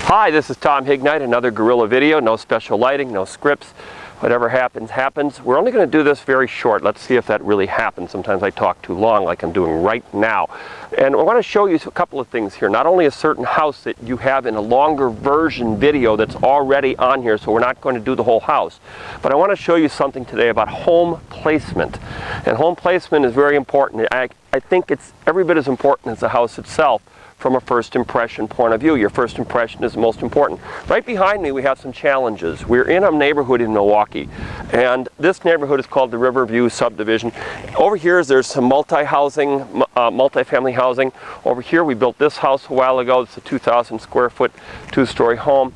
Hi, this is Tom Hignite, another guerrilla video, no special lighting, no scripts. Whatever happens, happens. We're only going to do this very short. Let's see if that really happens. Sometimes I talk too long like I'm doing right now. And I want to show you a couple of things here. Not only a certain house that you have in a longer version video that's already on here, so we're not going to do the whole house. But I want to show you something today about home placement. And home placement is very important. I think it's every bit as important as the house itself from a first impression point of view. Your first impression is the most important. Right behind me we have some challenges. We're in a neighborhood in Milwaukee, and this neighborhood is called the Riverview subdivision. Over here there's some multi-family housing. Over here we built this house a while ago. It's a 2,000 square foot, two-story home.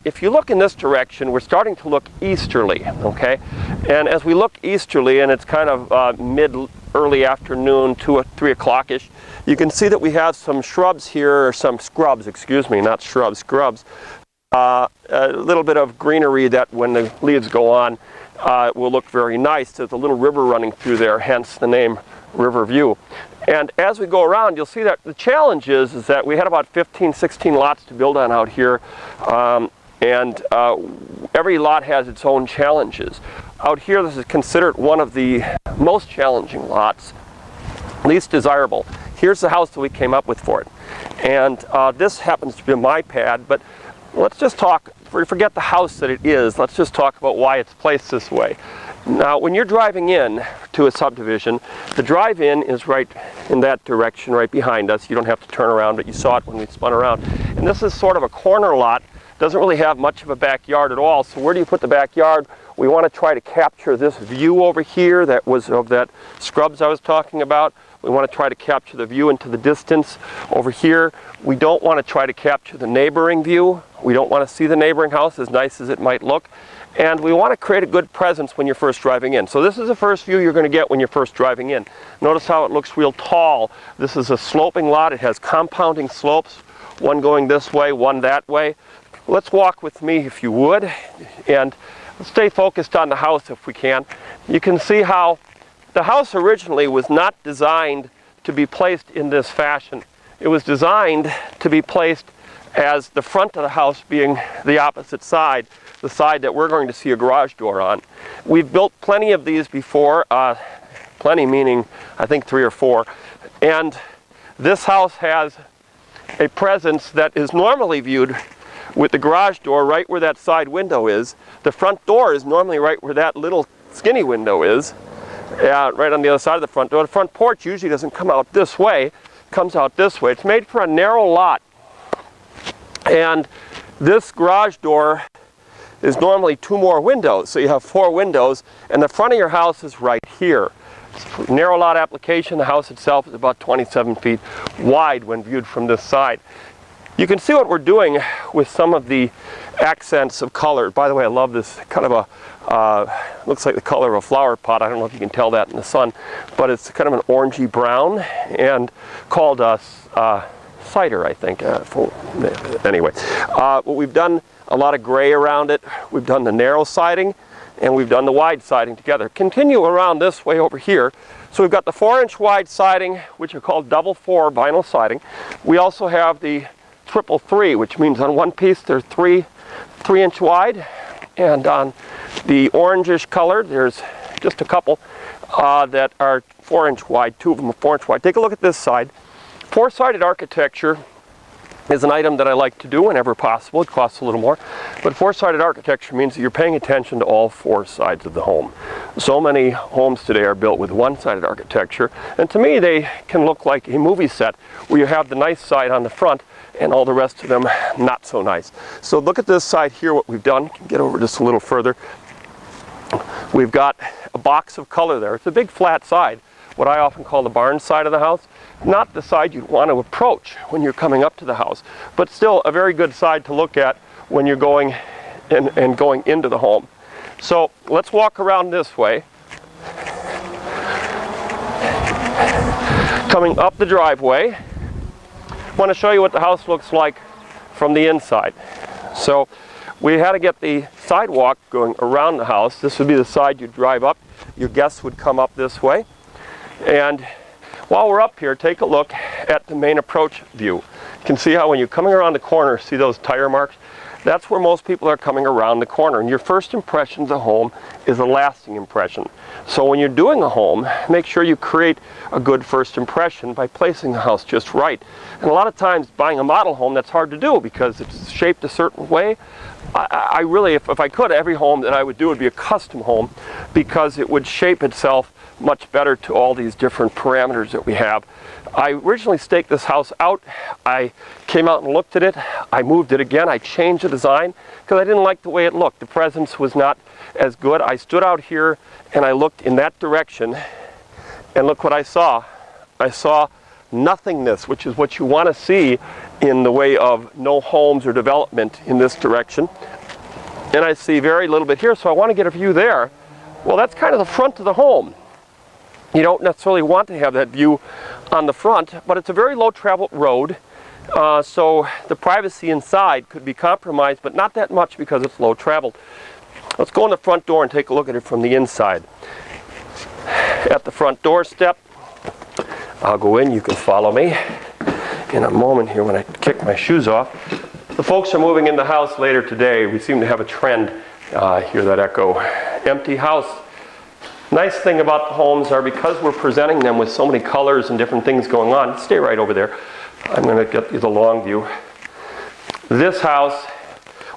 If you look in this direction, we're starting to look easterly, okay? And as we look easterly, and it's kind of early afternoon, 2 or 3 o'clock-ish, you can see that we have some shrubs here, or some scrubs, excuse me, not shrubs, scrubs. A little bit of greenery that when the leaves go on will look very nice. There's a little river running through there, hence the name Riverview. And as we go around, you'll see that the challenge is that we had about 15, 16 lots to build on out here. Every lot has its own challenges. Out here, this is considered one of the most challenging lots, least desirable. Here's the house that we came up with for it. And this happens to be my pad, but let's just talk, forget the house that it is, let's just talk about why it's placed this way. Now, when you're driving in to a subdivision, the drive-in is right in that direction, right behind us. You don't have to turn around, but you saw it when we spun around. And this is sort of a corner lot. Doesn't really have much of a backyard at all. So where do you put the backyard? We want to try to capture this view over here that was of that scrubs I was talking about. We want to try to capture the view into the distance over here. We don't want to try to capture the neighboring view. We don't want to see the neighboring house, as nice as it might look. And we want to create a good presence when you're first driving in. So this is the first view you're going to get when you're first driving in. Notice how it looks real tall. This is a sloping lot. It has compounding slopes, one going this way, one that way. Let's walk with me if you would, and stay focused on the house if we can. You can see how the house originally was not designed to be placed in this fashion. It was designed to be placed as the front of the house being the opposite side, the side that we're going to see a garage door on. We've built plenty of these before, plenty meaning I think 3 or 4, and this house has a presence that is normally viewed with the garage door right where that side window is. The front door is normally right where that little skinny window is, right on the other side of the front door. The front porch usually doesn't come out this way, it comes out this way. It's made for a narrow lot. And this garage door is normally 2 more windows, so you have 4 windows, and the front of your house is right here. It's a narrow lot application. The house itself is about 27 feet wide when viewed from this side. You can see what we're doing with some of the accents of color. By the way, I love this kind of a, looks like the color of a flower pot. I don't know if you can tell that in the sun, but it's kind of an orangey brown and called cider, I think. Anyway, we've done a lot of gray around it. We've done the narrow siding and we've done the wide siding together. Continue around this way over here. So we've got the 4-inch wide siding, which are called double 4 vinyl siding. We also have the triple 3, which means on one piece they're 3-inch wide, and on the orangish color there's just a couple that are 4-inch wide. 2 of them are 4-inch wide. Take a look at this side. 4-sided architecture is an item that I like to do whenever possible. It costs a little more, but 4-sided architecture means that you're paying attention to all 4 sides of the home. So many homes today are built with 1-sided architecture, and to me they can look like a movie set where you have the nice side on the front and all the rest of them not so nice. So look at this side here, what we've done. Get over just a little further. We've got a box of color there. It's a big flat side, what I often call the barn side of the house. Not the side you'd want to approach when you're coming up to the house, but still a very good side to look at when you're going and going into the home. So let's walk around this way. Coming up the driveway, I want to show you what the house looks like from the inside. So we had to get the sidewalk going around the house. This would be the side you'd drive up. Your guests would come up this way. And while we're up here, take a look at the main approach view. You can see how when you're coming around the corner, see those tire marks? That's where most people are coming around the corner. And your first impression of the home is a lasting impression. So when you're doing a home, make sure you create a good first impression by placing the house just right. And a lot of times buying a model home, that's hard to do because it's shaped a certain way. I really, if I could, every home that I would do would be a custom home because it would shape itself much better to all these different parameters that we have. I originally staked this house out. I came out and looked at it. I moved it again. I changed the design because I didn't like the way it looked. The presence was not as good. I stood out here and I looked in that direction, and look what I saw. I saw nothingness, which is what you want to see in the way of no homes or development in this direction. And I see very little bit here, so I want to get a view there. Well, that's kind of the front of the home. You don't necessarily want to have that view on the front, but it's a very low traveled road, so the privacy inside could be compromised, but not that much because it's low traveled. Let's go in the front door and take a look at it from the inside. At the front door step, I'll go in, you can follow me in a moment here when I kick my shoes off. The folks are moving in the house later today. We seem to have a trend, hear that echo. Empty house. Nice thing about the homes are because we're presenting them with so many colors and different things going on. Stay right over there. I'm going to get you the long view. This house,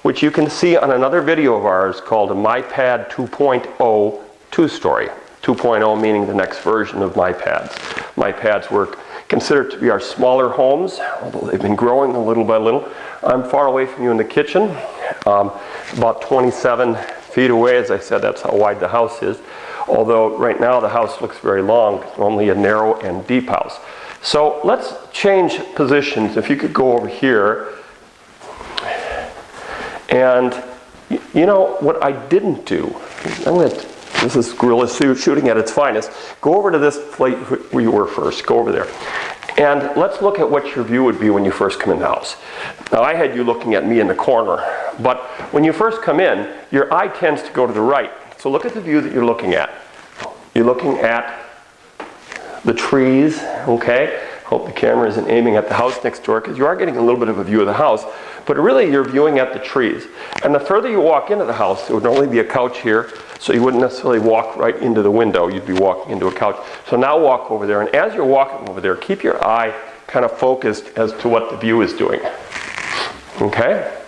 which you can see on another video of ours called a MyPad 2.0 two-story. 2.0 meaning the next version of MyPads. MyPads were considered to be our smaller homes, although they've been growing a little by little. I'm far away from you in the kitchen, about 27 feet away. As I said, that's how wide the house is. Although right now the house looks very long. It's normally a narrow and deep house. So let's change positions. If you could go over here. And you know what I didn't do? This is guerrilla shooting at its finest. Go over to this plate where you were first. Go over there. And let's look at what your view would be when you first come in the house. Now I had you looking at me in the corner, but when you first come in, your eye tends to go to the right. So look at the view that you're looking at. You're looking at the trees, okay? Hope the camera isn't aiming at the house next door because you are getting a little bit of a view of the house, but really you're viewing at the trees. And the further you walk into the house, there would normally be a couch here, so you wouldn't necessarily walk right into the window, you'd be walking into a couch. So now walk over there, and as you're walking over there, keep your eye kind of focused as to what the view is doing. Okay?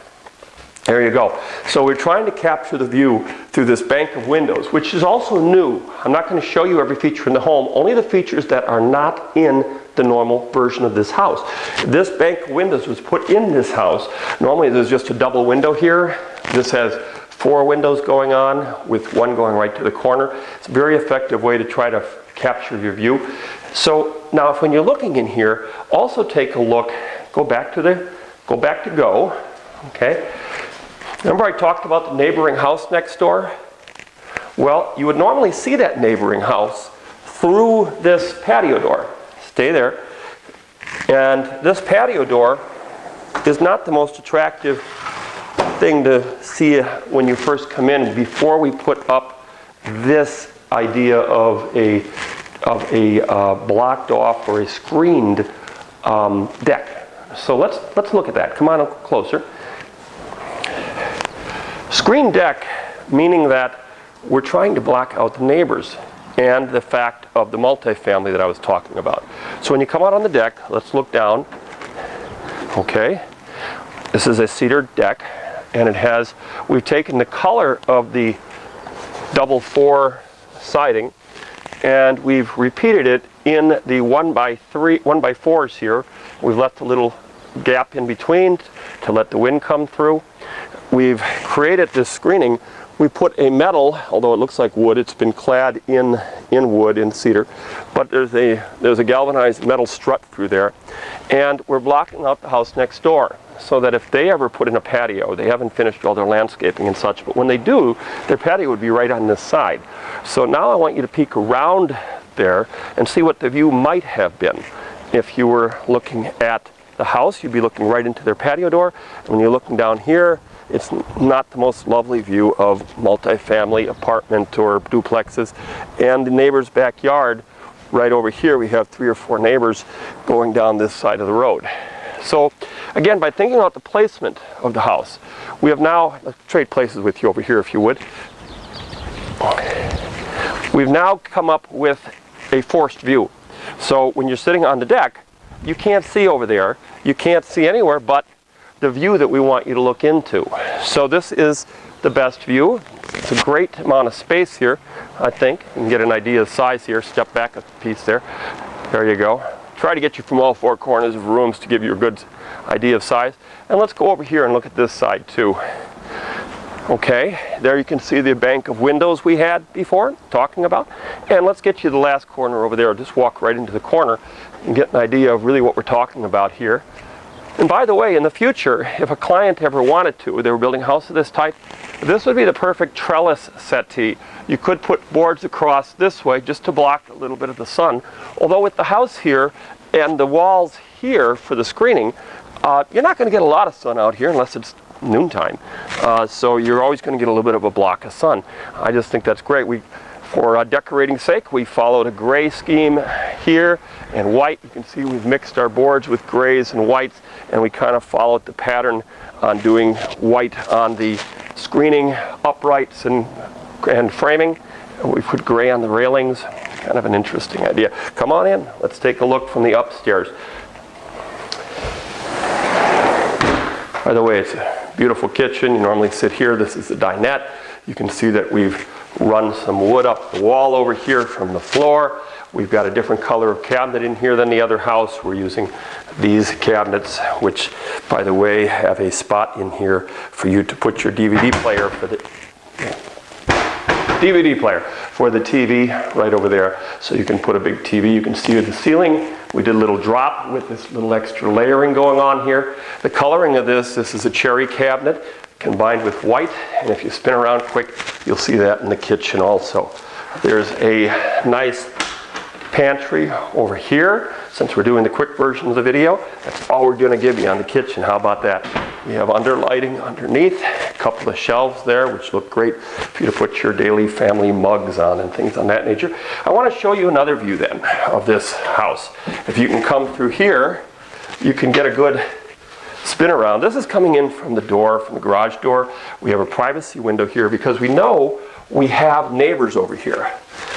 There you go. So we're trying to capture the view through this bank of windows, which is also new. I'm not going to show you every feature in the home, only the features that are not in the normal version of this house. This bank of windows was put in this house. Normally there's just a double window here. This has 4 windows going on with one going right to the corner. It's a very effective way to try to capture your view. So now when you're looking in here, also take a look, go back to go, okay? Remember I talked about the neighboring house next door? Well, you would normally see that neighboring house through this patio door. Stay there. And this patio door is not the most attractive thing to see when you first come in before we put up this idea of a blocked off or a screened deck. So let's look at that. Come on up closer. Screen deck, meaning that we're trying to block out the neighbors and the fact of the multifamily that I was talking about. So when you come out on the deck, let's look down. Okay, this is a cedar deck, and it has, we've taken the color of the double 4 siding and we've repeated it in the 1x4s here. We've left a little gap in between to let the wind come through. We've created this screening. We put a metal, although it looks like wood, it's been clad in wood, in cedar, but there's a galvanized metal strut through there. And we're blocking out the house next door so that if they ever put in a patio, they haven't finished all their landscaping and such, but when they do, their patio would be right on this side. So now I want you to peek around there and see what the view might have been. If you were looking at the house, you'd be looking right into their patio door, and when you're looking down here, it's not the most lovely view of multifamily apartment or duplexes. And the neighbor's backyard, right over here, we have 3 or 4 neighbors going down this side of the road. So again, by thinking about the placement of the house, we have now, let's trade places with you over here if you would. We've now come up with a forced view. So when you're sitting on the deck, you can't see over there. You can't see anywhere but the view that we want you to look into. So this is the best view. It's a great amount of space here, I think. You can get an idea of size here. Step back a piece there. There you go. Try to get you from all four corners of rooms to give you a good idea of size. And let's go over here and look at this side too. Okay, there you can see the bank of windows we had before talking about. And let's get you the last corner over there. Just walk right into the corner and get an idea of really what we're talking about here. And by the way, in the future, if a client ever wanted to, they were building a house of this type, this would be the perfect trellis settee. You could put boards across this way just to block a little bit of the sun. Although with the house here and the walls here for the screening, you're not going to get a lot of sun out here unless it's noontime. So you're always going to get a little bit of a block of sun. I just think that's great. For decorating sake, we followed a gray scheme here and white. You can see we've mixed our boards with grays and whites, and we kind of followed the pattern on doing white on the screening uprights and framing. We put gray on the railings. Kind of an interesting idea. Come on in. Let's take a look from the upstairs. By the way, it's a beautiful kitchen. You normally sit here. This is the dinette. You can see that we've run some wood up the wall over here from the floor. We've got a different color of cabinet in here than the other house. We're using these cabinets, which, by the way, have a spot in here for you to put your DVD player for the TV right over there. So you can put a big TV. You can see the ceiling. We did a little drop with this little extra layering going on here. The coloring of this is a cherry cabinet combined with white, and if you spin around quick, you'll see that in the kitchen also. There's a nice pantry over here. Since we're doing the quick version of the video, that's all we're going to give you on the kitchen. How about that? We have underlighting underneath, a couple of shelves there, which look great for you to put your daily family mugs on and things on that nature. I want to show you another view then of this house. If you can come through here, you can get a good spin around. This is coming in from the door, from the garage door. We have a privacy window here because we know we have neighbors over here.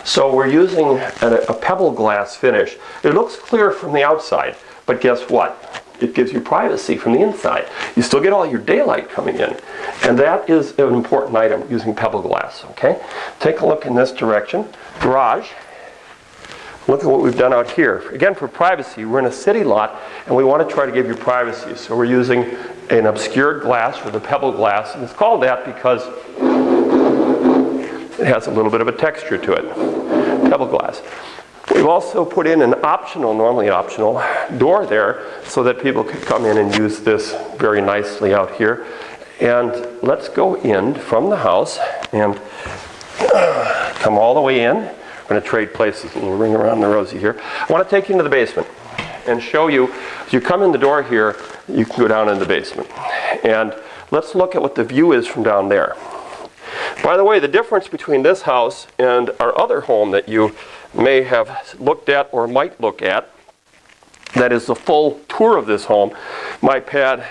So we're using a pebble glass finish. It looks clear from the outside, but guess what? It gives you privacy from the inside. You still get all your daylight coming in. And that is an important item, using pebble glass, okay? Take a look in this direction. Garage. Look at what we've done out here. Again, for privacy, we're in a city lot, and we want to try to give you privacy. So we're using an obscured glass, or the pebble glass, and it's called that because it has a little bit of a texture to it. Pebble glass. We've also put in an optional, normally optional, door there so that people could come in and use this very nicely out here. And let's go in from the house and come all the way in. We're going to trade places, a little ring around the rosy here. I want to take you into the basement and show you, as you come in the door here, you can go down in the basement. And let's look at what the view is from down there. By the way, the difference between this house and our other home that you may have looked at or might look at, that is the full tour of this home, MyPad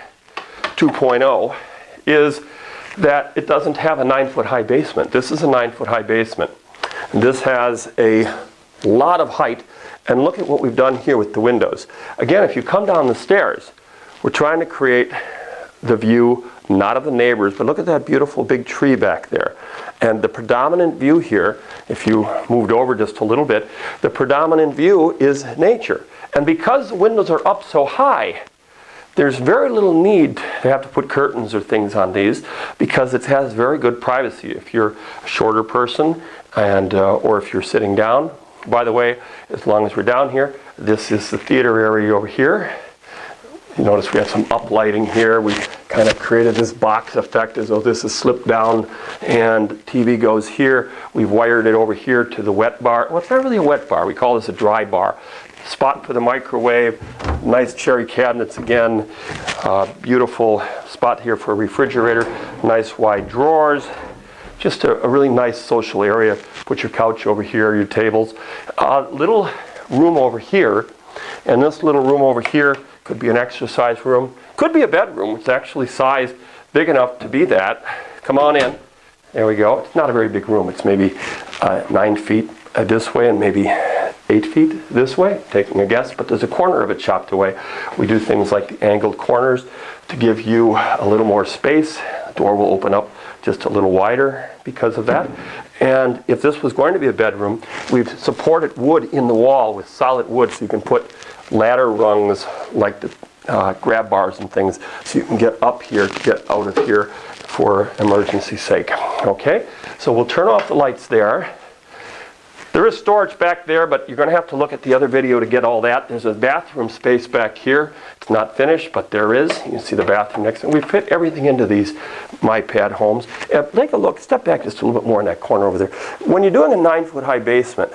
2.0, is that it doesn't have a 9-foot high basement. This is a 9-foot high basement. This has a lot of height, and look at what we've done here with the windows. Again, if you come down the stairs, we're trying to create the view not of the neighbors, but look at that beautiful big tree back there. And the predominant view here, if you moved over just a little bit, the predominant view is nature. And because the windows are up so high, there's very little need to have to put curtains or things on these because it has very good privacy. If you're a shorter person and or if you're sitting down. By the way, as long as we're down here, this is the theater area over here. You notice we have some uplighting here. We kind of created this box effect as though this is slipped down and TV goes here. We've wired it over here to the wet bar. Well, it's not really a wet bar. We call this a dry bar. Spot for the microwave. Nice cherry cabinets again. Beautiful spot here for a refrigerator. Nice wide drawers. Just a really nice social area. Put your couch over here, your tables. Little room over here. And this little room over here could be an exercise room, could be a bedroom. It's actually sized big enough to be that. Come on in. There we go. It's not a very big room. It's maybe 9 feet this way and maybe 8 feet this way, taking a guess, but there's a corner of it chopped away. We do things like the angled corners to give you a little more space. The door will open up just a little wider because of that. And if this was going to be a bedroom, we've supported wood in the wall with solid wood, so you can put ladder rungs like the grab bars and things, so you can get up here to get out of here for emergency sake. Okay, so we'll turn off the lights there. There is storage back there, but you're going to have to look at the other video to get all that. There's a bathroom space back here. It's not finished, but there is. You can see the bathroom next to it. We fit everything into these MyPad homes. Take a look. Step back just a little bit more in that corner over there. When you're doing a 9-foot-high basement,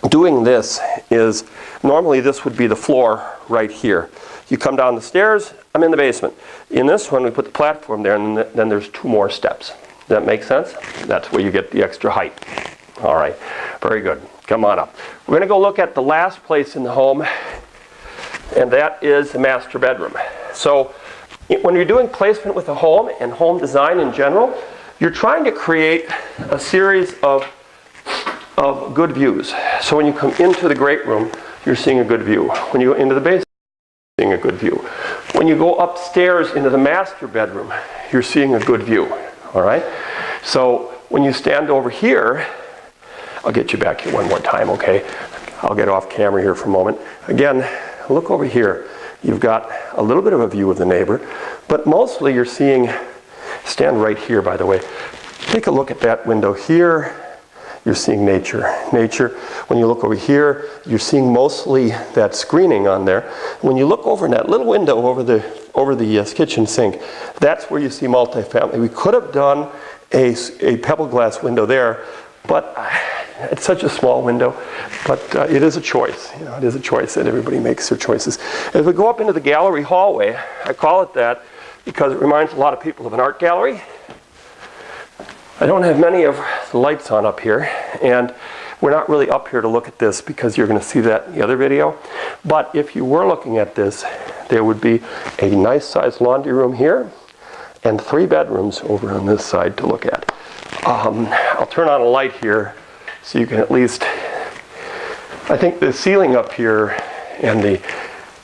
doing this is, normally this would be the floor right here. You come down the stairs, I'm in the basement. In this one, we put the platform there, and then there's 2 more steps. Does that make sense? That's where you get the extra height. All right, very good. Come on up. We're going to go look at the last place in the home, and that is the master bedroom. So when you're doing placement with a home and home design in general, you're trying to create a series of good views. So when you come into the great room, you're seeing a good view. When you go into the basement, you're seeing a good view. When you go upstairs into the master bedroom, you're seeing a good view. All right? So when you stand over here, I'll get you back here one more time, okay? I'll get off camera here for a moment. Again, look over here. You've got a little bit of a view of the neighbor, but mostly you're seeing, stand right here, by the way. Take a look at that window here. You're seeing nature. Nature. When you look over here, you're seeing mostly that screening on there. When you look over in that little window over the kitchen sink, that's where you see multifamily. We could have done a pebble glass window there, but it's such a small window, but it is a choice. You know, it is a choice that everybody makes their choices. As we go up into the gallery hallway, I call it that because it reminds a lot of people of an art gallery. I don't have many of the lights on up here, and we're not really up here to look at this because you're going to see that in the other video. But if you were looking at this, there would be a nice sized laundry room here and 3 bedrooms over on this side to look at. I'll turn on a light here so you can at least, I think the ceiling up here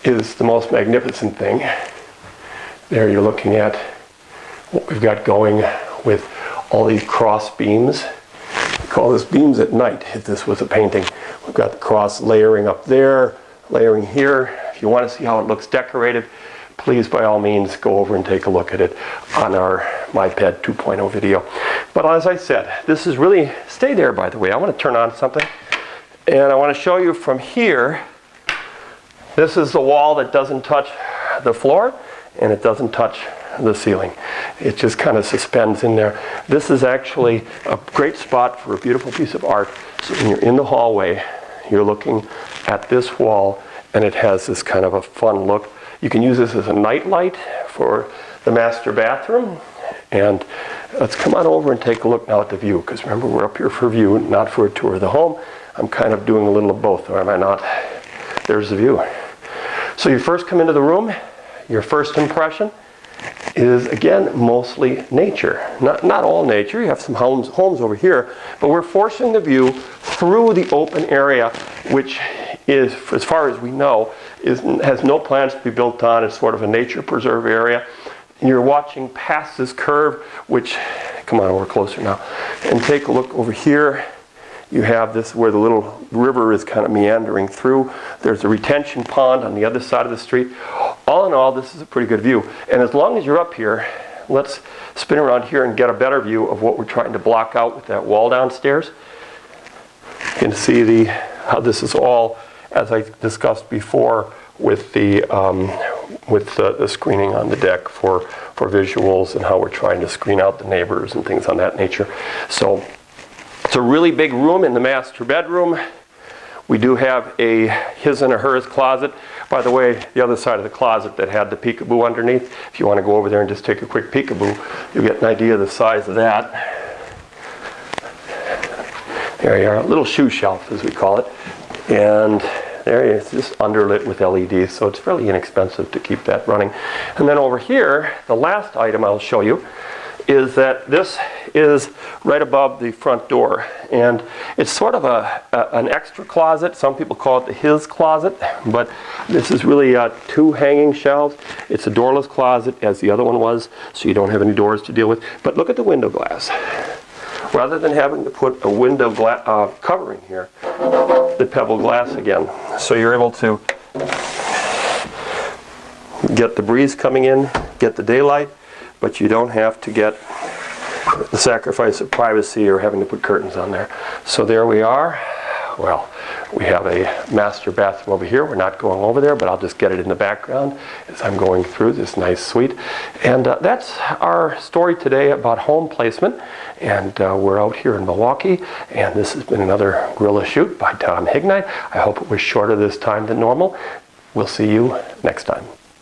is the most magnificent thing. There you're looking at what we've got going with all these cross beams. We call this beams at night if this was a painting. We've got the cross layering up there, layering here. If you want to see how it looks decorated, please by all means go over and take a look at it on our MyPad 2.0 video. But as I said, this is really, stay there by the way, I want to turn on something. And I want to show you from here, this is the wall that doesn't touch the floor and it doesn't touch the ceiling. It just kind of suspends in there. This is actually a great spot for a beautiful piece of art. So when you're in the hallway, you're looking at this wall and it has this kind of a fun look. You can use this as a night light for the master bathroom. And let's come on over and take a look now at the view, because remember we're up here for view, not for a tour of the home. I'm kind of doing a little of both, or am I not? There's the view. So you first come into the room, your first impression is again mostly nature. Not all nature, you have some homes over here, but we're forcing the view through the open area, which is, as far as we know, has no plans to be built on. It's sort of a nature preserve area. And you're watching past this curve, which, come on over closer now, and take a look over here. You have this where the little river is kind of meandering through. There's a retention pond on the other side of the street. All in all, this is a pretty good view. And as long as you're up here, let's spin around here and get a better view of what we're trying to block out with that wall downstairs. You can see how this is all, as I discussed before, with the screening on the deck for visuals and how we're trying to screen out the neighbors and things on that nature. So it's a really big room in the master bedroom. We do have a his and a hers closet. By the way, the other side of the closet that had the peekaboo underneath, if you want to go over there and just take a quick peekaboo, you'll get an idea of the size of that. There you are, a little shoe shelf as we call it. And There it is, just underlit with LEDs, so it's fairly inexpensive to keep that running. And then over here, the last item I'll show you is that this is right above the front door, and it's sort of an extra closet. Some people call it the his closet, but this is really 2 hanging shelves. It's a doorless closet as the other one was, so you don't have any doors to deal with. But look at the window glass. Rather than having to put a window covering here, the pebble glass again. So you're able to get the breeze coming in, get the daylight, but you don't have to get the sacrifice of privacy or having to put curtains on there. So there we are. Well, we have a master bathroom over here. We're not going over there, but I'll just get it in the background as I'm going through this nice suite. And that's our story today about home placement. And we're out here in Milwaukee, and this has been another Gorilla Shoot by Tom Hignite. I hope it was shorter this time than normal. We'll see you next time.